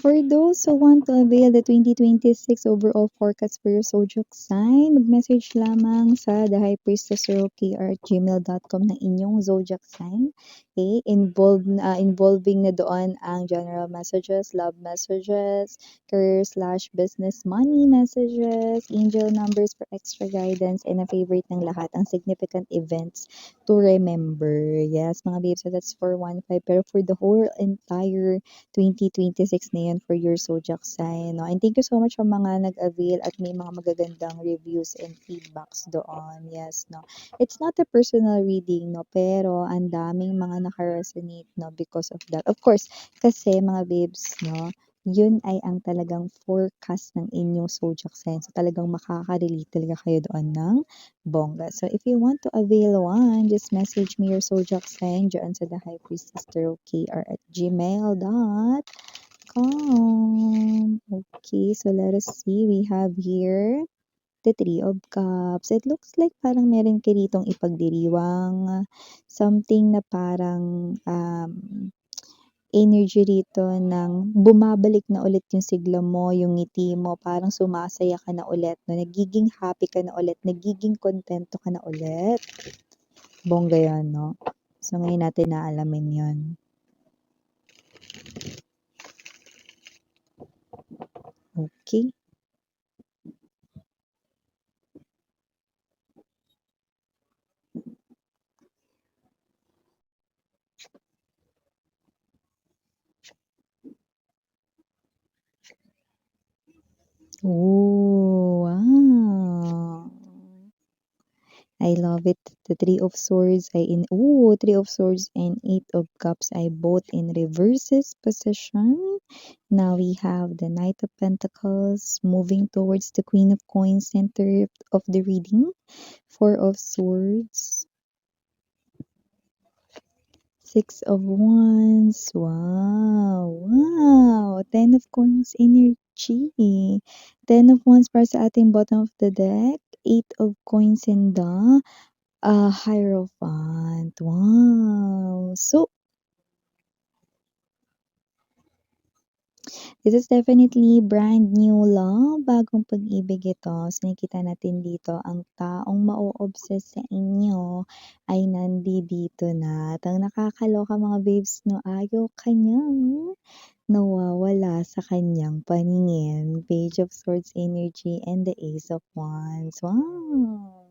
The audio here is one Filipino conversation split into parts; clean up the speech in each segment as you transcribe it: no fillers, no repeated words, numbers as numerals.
For those who want to avail the 2026 overall forecast for your zodiac sign, mag-message lamang sa thehighpriestessroki@gmail.com ng inyong zodiac sign. Okay? Involving na doon ang general messages, love messages, career/business money messages, angel numbers for extra guidance, and a favorite ng lahat, ang significant events to remember. Yes, mga babes, so that's for 1-5. Pero for the whole entire 2026 na yun for your zodiac sign, no? And thank you so much sa mga nag-avail at may mga magagandang reviews and feedbacks doon. Yes, no? It's not a personal reading, no? Pero ang daming mga naka-resonate, no? Because of that. Of course, kasi mga babes, no? Yun ay ang talagang forecast ng inyong zodiac sign. So talagang makaka-relate talaga kayo doon ng bongga. So if you want to avail one, just message me your zodiac sign dyan sa thehighpriestesstarokr@gmail.com. Okay, so let us see. We have here the Three of Cups. It looks like parang meron ka ditong ipagdiriwang. Something na parang energy rito ng bumabalik na ulit yung sigla mo, yung ngiti mo, parang sumasaya ka na ulit, no? Nagiging happy ka na ulit, nagiging kontento ka na ulit. Bongga yan, no? So, ngayon natin naalamin yun. Okay. Oh, wow. I love it. The Three of Swords ay Three of Swords and Eight of Cups ay both in reverses position. Now we have the Knight of Pentacles moving towards the Queen of Coins center of the reading. Four of Swords. Six of Wands. Wow. Wow. Ten of Coins energy. Ten of Wands para sa ating bottom of the deck. Eight of Coins in the Hierophant. Wow. So, this is definitely brand new love, bagong pag-ibig ito. So, nakikita natin dito, ang taong mau-obsess sa inyo ay nandito na. At ang nakakaloka mga babes, no, ayaw kanyang nawawala sa kanyang paningin. Page of Swords energy and the Ace of Wands. Wow!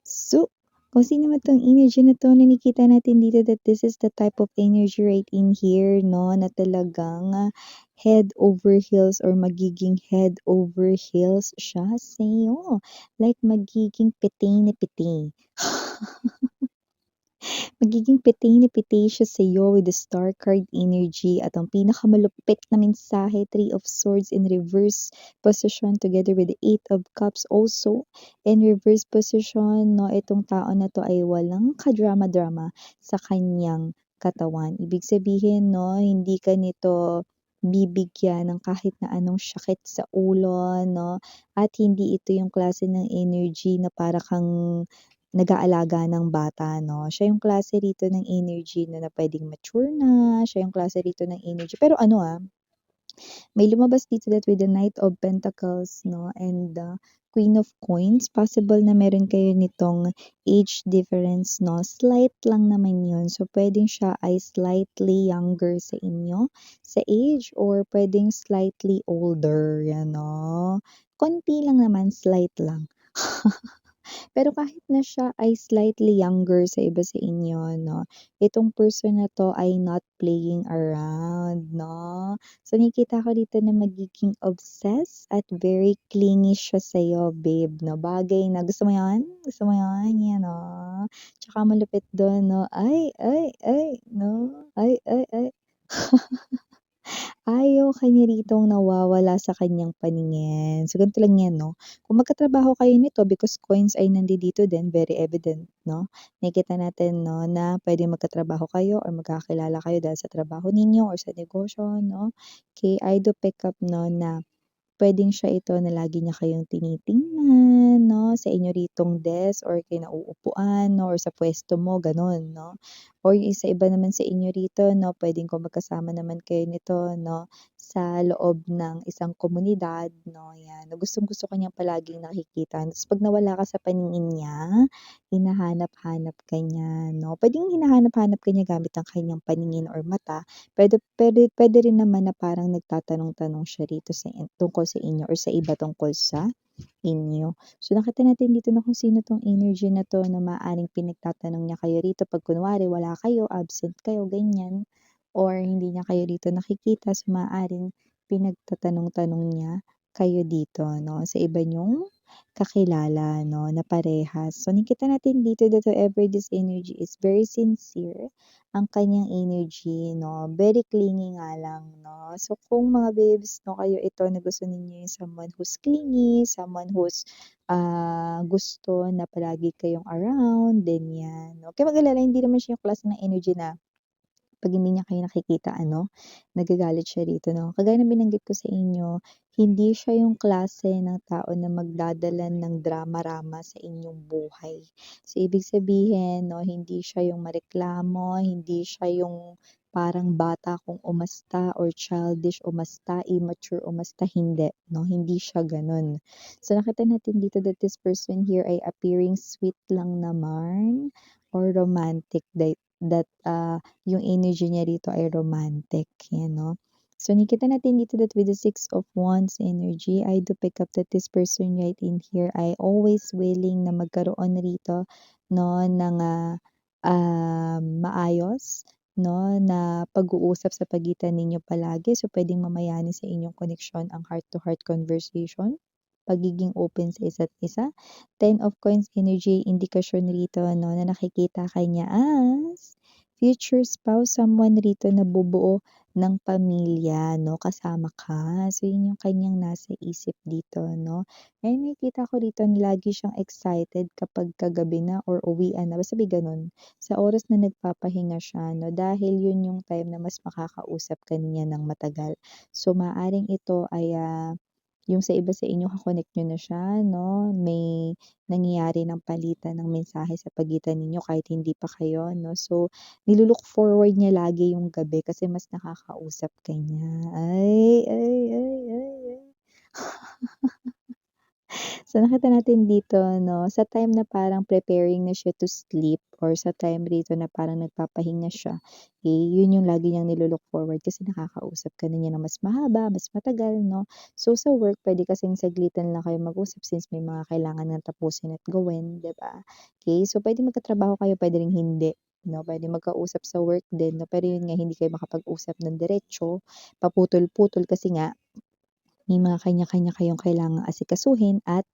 So, kung sino man tong energy na 'to, nakikita natin dito that this is the type of energy right in here, no, na talagang head over heels or magiging head over heels siya sa'yo. Like, magiging piti na piti. Magiging piti na piti siya sa'yo with the Star card energy at ang pinakamalupit na mensahe, Three of Swords in reverse position together with the Eight of Cups also in reverse position, no? Itong tao na 'to ay walang kadrama-drama sa kanyang katawan. Ibig sabihin, no, hindi ka nito bibigyan ng kahit na anong sakit sa ulo, no? At hindi ito yung klase ng energy na para kang nag-aalaga ng bata, 'no? Siya yung klase rito ng energy na puwedeng mature na, siya yung klase rito ng energy pero ano, may lumabas dito that with the Knight of Pentacles, 'no, and the Queen of Coins, possible na meron kayo nitong age difference, 'no? Slight lang naman yun. So, puwedeng siya ay slightly younger sa inyo sa age or puwedeng slightly older, 'yan, 'no? Konti lang naman, slight lang. Pero kahit na siya ay slightly younger sa iba sa inyo, 'no, itong person na 'to ay not playing around, 'no. So, nakikita ko dito na magiging obsessed at very clingy siya sa'yo, babe, 'no. Bagay na gusto mo 'yan? Gusto mo 'yan? 'Yan, oh. Tsaka malupit dun, 'no, ay, 'no, ay. Ayaw ka niya ritong nawawala sa kanyang paningin. So, ganito lang 'yan, 'no. Kung magkatrabaho kayo nito because coins ay nandito din, very evident, 'no. Nakikita natin, 'no, na puwedeng magkatrabaho kayo or magkakakilala kayo dahil sa trabaho ninyo or sa negosyo, 'no. Okay, I do pick up, 'no, na puwedeng siya ito na lagi niya kayong tinitingnan 'no, sa inyo ritong desk or kinauupuan 'no, or sa puwesto mo gano'n 'no. Or yung sa iba naman sa inyo rito 'no, puwedeng kung magkasama naman kayo nito 'no, sa loob ng isang komunidad 'no, 'yan, na gustong-gusto ka niyang palaging nakikita. Ta's 'pag nawala ka sa paningin niya, hinahanap-hanap ka niya 'no. Puwedeng hinahanap-hanap ka niya gamit ang kanyang paningin or mata. Puwede rin naman na parang nagtatanong-tanong siya rito tungkol sa inyo or sa iba tungkol sa inyo. So, nakita natin dito na kung sino 'tong energy na 'to na maaaring pinagtatanong niya kayo rito 'pag kunwari wala kayo, absent kayo, ganyan, or hindi niya kayo dito nakikita, so maaaring pinagtatanong-tanong niya kayo dito 'no, sa iba niyong kakilala 'no, na parehas. So, nakita natin dito that whoever this energy is very sincere ang kanyang energy 'no, very clingy nga lang 'no. So, kung mga babes 'no, kayo ito na gusto ninyo yung someone who's clingy, someone who's, gusto na palagi kayong around, then 'yan. Huwag kayong mag-alala, hindi naman siya yung klase ng energy na 'pag hindi niya kayo nakikita ano, nagagalit siya rito 'no. Kagaya ng binanggit ko sa inyo, hindi siya yung klase ng tao na magdadala ng drama-rama sa inyong buhay. So, ibig sabihin 'no, hindi siya yung mareklamo, hindi siya yung parang bata kung umasta or childish umasta, immature umasta, hindi 'no, hindi siya gano'n. So, nakita natin dito that this person here ay appearing sweet lang naman or romantic yung energy niya rito ay romantic, 'yan 'no. So, nakikita natin dito that with the Six of Wands energy, I do pick up that this person right in here ay always willing na magkaroon rito 'no ng, maayos 'no na pag-uusap sa pagitan ninyo palagi. So, puwedeng mamayani sa inyong koneksyon ang heart-to-heart conversation, pagiging open sa isa't isa. Ten of Coins energy, indikasyon rito 'no na nakikita ka niya as future spouse, someone rito na bubuo ng pamilya 'no, kasama ka. So, yun yung kanyang nasa isip dito 'no. And nakikita ko rito na lagi siyang excited kapag gabi na or uwian na, basta may gano'n. Sa oras na nagpapahinga siya 'no, dahil yun yung time na mas makakausap ka niya ng matagal. So, maaaring ito ay, yung sa iba sa inyo ka-connect niyo na siya 'no, may nangyayari ng palitan ng mensahe sa pagitan ninyo kahit hindi pa kayo 'no. So, nilu-look forward niya lagi yung gabi kasi mas nakakausap ka niya. Ay, ay, ay, ay, ay. So, nakita natin dito 'no, sa time na parang preparing na siya to sleep or sa time rito na parang nagpapahinga siya, eh, yun yung lagi niyang nilu-look forward kasi nakakausap ka na niya ng mas mahaba, mas matagal 'no. So, sa work puwede kasing saglitan lang kayo mag-usap since may mga kailangan ngang tapusin at gawin, 'di ba? Okey, so puwedeng magkatrabaho kayo, puwede ring hindi 'no, puwedeng magkausap sa work din 'no, pero yun nga hindi kayo makapag-usap ng diretso, paputol-putol kasi nga may mga kanya-kanya kayong kailangang asikasuhin at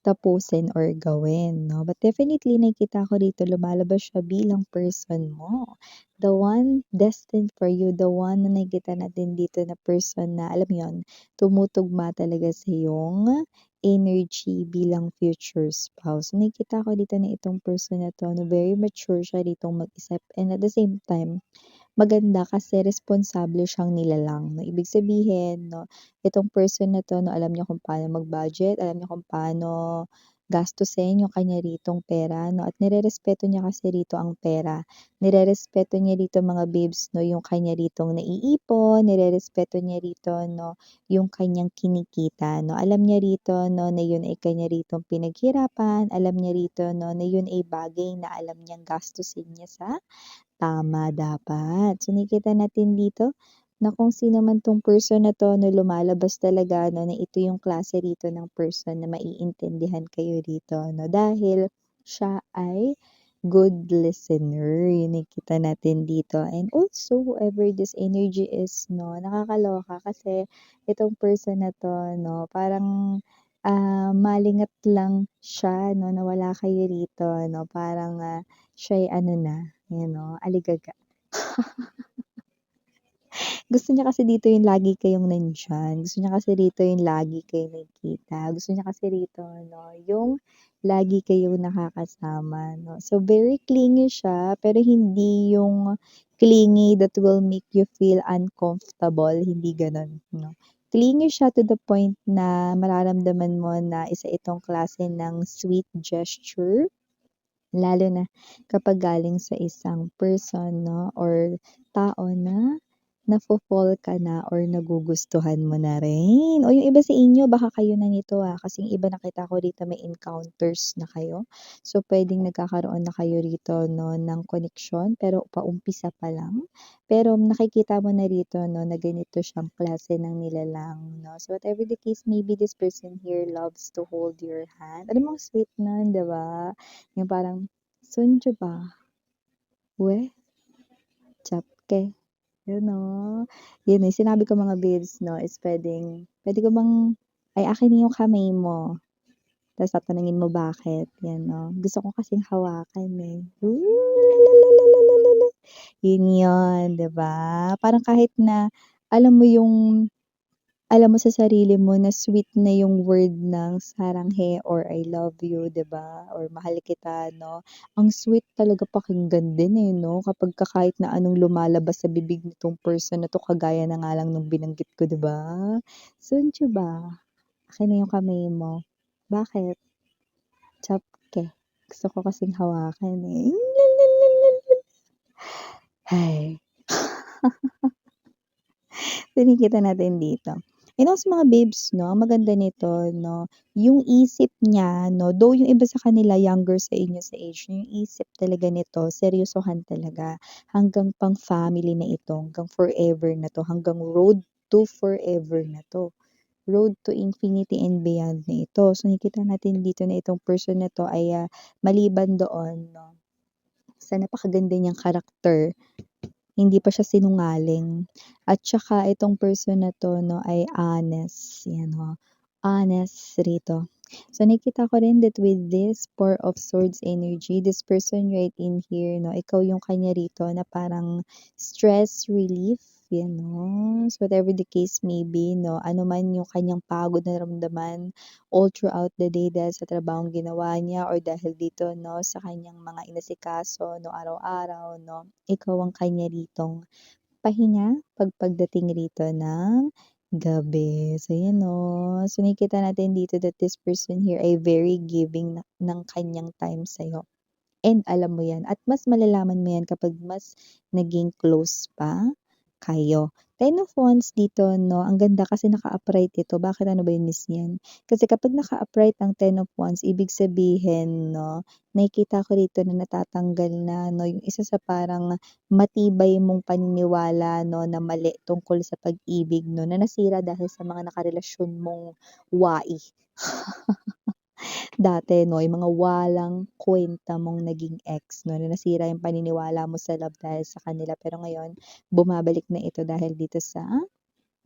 tapusin or gawin 'no. But definitely nakikita ko rito lumalabas siya bilang person mo. The one destined for you, the one na nakikita natin dito na person na alam mo yun, tumutugma talaga sa iyong energy bilang future spouse. Nakikita ko dito na itong person na 'to na very mature siya ritong mag-isip and at the same time maganda kasi responsable siyang nilalang 'no. Ibig sabihin 'no, itong person na 'to 'no, alam niya kung paano mag-budget, alam niya kung paano gastusin yung kanya ritong pera 'no, at nirerespeto niya kasi rito ang pera. Nirerespeto niya rito mga babes 'no, yung kanya ritong naiipon, nirerespeto niya rito 'no, yung kanyang kinikita 'no. Alam niya rito 'no, na yun ay kanya ritong pinaghirapan, alam niya rito 'no, na yun ay bagay na alam niyang gastusin niya sa tama dapat. So, nakikita natin dito na kung sino man 'tong person na 'to 'no, lumalabas talaga 'no, na ito yung klase rito ng person na maiintindihan kayo rito 'no, dahil siya ay good listener, yung nakikita natin dito. And also, whoever this energy is 'no, nakakaloka kasi itong person na 'to 'no, parang, malingat lang siya 'no, na wala kayo rito 'no, parang, siya'y ano na, you know, aligaga. Gusto niya kasi dito yung lagi kayong nandiyan, gusto niya kasi rito yung lagi kayong nagkikita, gusto niya kasi rito 'no, yung lagi kayong nakakasama 'no. So, very clingy siya, pero hindi yung clingy that will make you feel uncomfortable, hindi gano'n 'no. Clingy siya to the point na mararamdaman mo na isa itong klase ng sweet gesture, lalo na kapag galing sa isang person 'no or tao na nafo-fall ka na or nagugustuhan mo na rin. O yung iba sa inyo baka kayo na nito, kasi yung iba nakita ko rito may encounters na kayo. So, puwedeng nagkakaroon na kayo rito 'no ng koneksyon pero paumpisa pa lang. Pero nakikita mo na rito 'no na ganito siyang klase ng nilalang 'no. So, whatever the case may be, this person here loves to hold your hand. Alam mo ang sweet nun, 'di ba? Yung parang, "Sunjo ba? We, chapke." Yun 'no. Yun, yung sinabi ko mga babes 'no is puwede ko bang ay akin na yung kamay mo, tapos tatanungin mo bakit, yan 'no. Gusto ko kasing hawakan, eh. Ooh, yun yun, 'di ba? Parang kahit na alam mo yung alam mo sa sarili mo na sweet na yung word ng saranghe or I love you, 'di ba, or mahal kita 'no. Ang sweet talaga pakinggan din, eh, 'no, kapagka kahit na anong lumalabas sa bibig nitong person na 'to kagaya na nga lang nung binanggit ko, 'di ba? "Suncho ba? Akin na yung kamay mo. Bakit? Chapke." Gusto ko kasing hawakan, eh. Hay. Nakikita natin dito. And also mga babes 'no, ang maganda nito 'no, yung isip niya 'no, though yung iba sa kanila younger sa inyo sa age, yung isip talaga nito seryosohan talaga. Hanggang pang-family na ito, hanggang forever na 'to, hanggang road to forever na 'to. Road to infinity and beyond na ito. So nakikita natin dito na itong person na 'to ay, maliban doon 'no, sa napakaganda niyang karakter hindi pa siya sinungaling at saka itong person na 'to 'no ay honest, 'yan ho, honest rito. So nakikita ko rin that with this Four of Swords energy, this person right in here 'no, ikaw yung kanya rito na parang stress relief, 'yan 'no. So whatever the case may be 'no, ano man yung kanyang pagod na naramdaman all throughout the day dahil sa trabahong ginawa niya or dahil dito 'no, sa kanyang mga inasikaso 'no, araw-araw 'no, ikaw ang kanya ritong pahinga pagdating rito ng gabi. So, 'yan 'no. So, nakikita natin dito that this person here ay very giving ng kanyang time sa'yo. And alam mo 'yan at mas malalaman mo 'yan kapag mas naging close pa kayo. Ten of Wands dito 'no, ang ganda kasi naka-upright ito. Bakit ano ba yung miss niyan? Kasi kapag naka-upright ang Ten of Wands, ibig sabihin 'no, nakikita ko rito na natatanggal na 'no, yung isa sa parang matibay mong paniniwala 'no, na mali tungkol sa pag-ibig 'no, na nasira dahil sa mga nakarelasyon mong wai. Dati 'no, yung mga walang kuwenta mong naging ex 'no, na nasira yung paniniwala mo sa love dahil sa kanila. Pero ngayon, bumabalik na ito dahil dito sa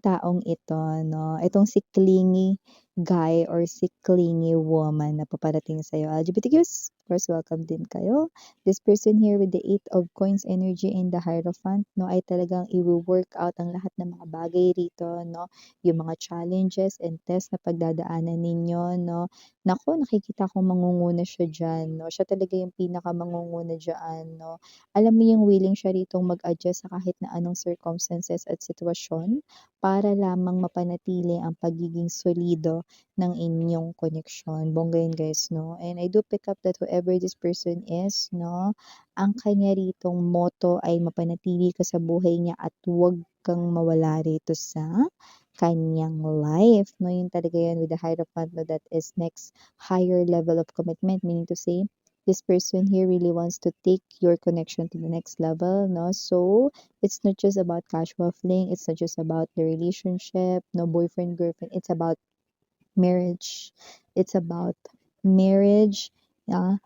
taong ito 'no, itong si clingy guy or si clingy woman na paparating sa'yo. LGBTQs, of course, welcome din kayo. This person here with the Eight of Coins energy and the Hierophant 'no, ay talagang iwo-work out ang lahat ng mga bagay rito 'no, yung mga challenges and test na pagdadaanan ninyo 'no. Naku, nakikita kong mangunguna siya diyan 'no, siya talaga yung pinakamangunguna diyaan 'no. Alam mo yung willing siya ritong mag-adjust sa kahit na anong circumstances at sitwasyon para lamang mapanatili ang pagiging solido ng inyong koneksyon. Bongga yun guys 'no, and I do pick up that whoever this person is 'no, ang kanya ritong motto ay mapanatili ka sa buhay niya at huwag kang mawala rito sa kanyang life 'no, yun talaga yun with the Hierophant 'no, that is next higher level of commitment, meaning to say, this person here really wants to take your connection to the next level 'no. So, it's not just about casual fling, it's not just about the relationship, no boyfriend, girlfriend, it's about marriage. It's about marriage,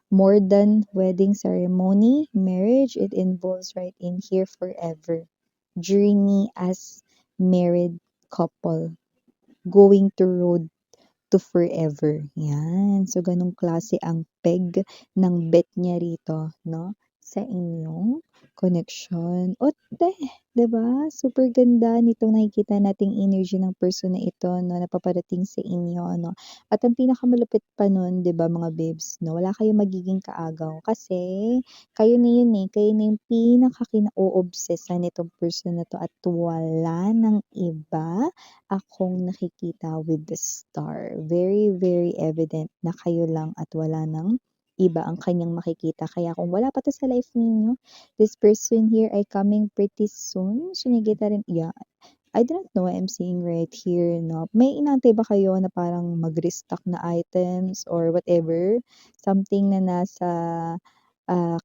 more than wedding ceremony. Marriage, it involves right in here forever. Journey as married couple. Going to road to forever. Yan. So, ganong klase ang peg ng bet niya rito, no? Sa inyong connection. Ote! 'Di ba? Super ganda nitong nakikita nating energy ng person na ito 'no, na paparating sa inyo 'no. At ang pinakamalupit pa nun 'di ba mga babes 'no, wala kayong magiging kaagaw kasi kayo na yun, eh, kayo na yung pinakakinao-obsessan nitong person na 'to at wala ng iba akong nakikita with the star. Very, very evident na kayo lang at wala ng iba ang kanyang makikita. Kaya kung wala pa 'to sa life ninyo, this person here ay coming pretty soon. So, nakikita rin, yeah, I don't know what I'm seeing right here, no? May inantay ba kayo na parang mag-restock na items or whatever? Something na nasa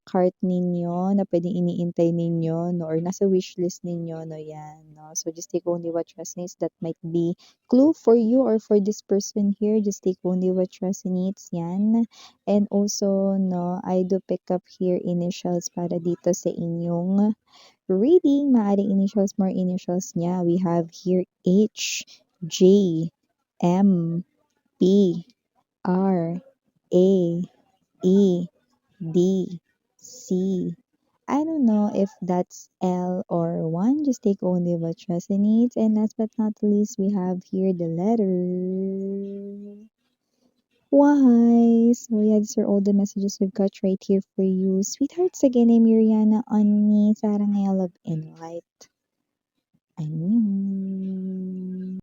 cart ninyo na pwedeng iniintay ninyo, no? Or nasa wishlist ninyo, no? Yan, no? So, just take only what resonates. That might be clue for you or for this person here. Just take only what resonates, yan. And also, no, I do pick up here initials para dito sa inyong reading. Maaring initials, more initials niya. We have here H, J, M, P, R, A, E, D, C. I don't know if that's L or 1. Just take only what resonates. And last but not least, we have here the letter Y. So yeah, these are all the messages we've got right here for you. Sweethearts, again, I'm Miriana on Sarang I Love and Light. I knew.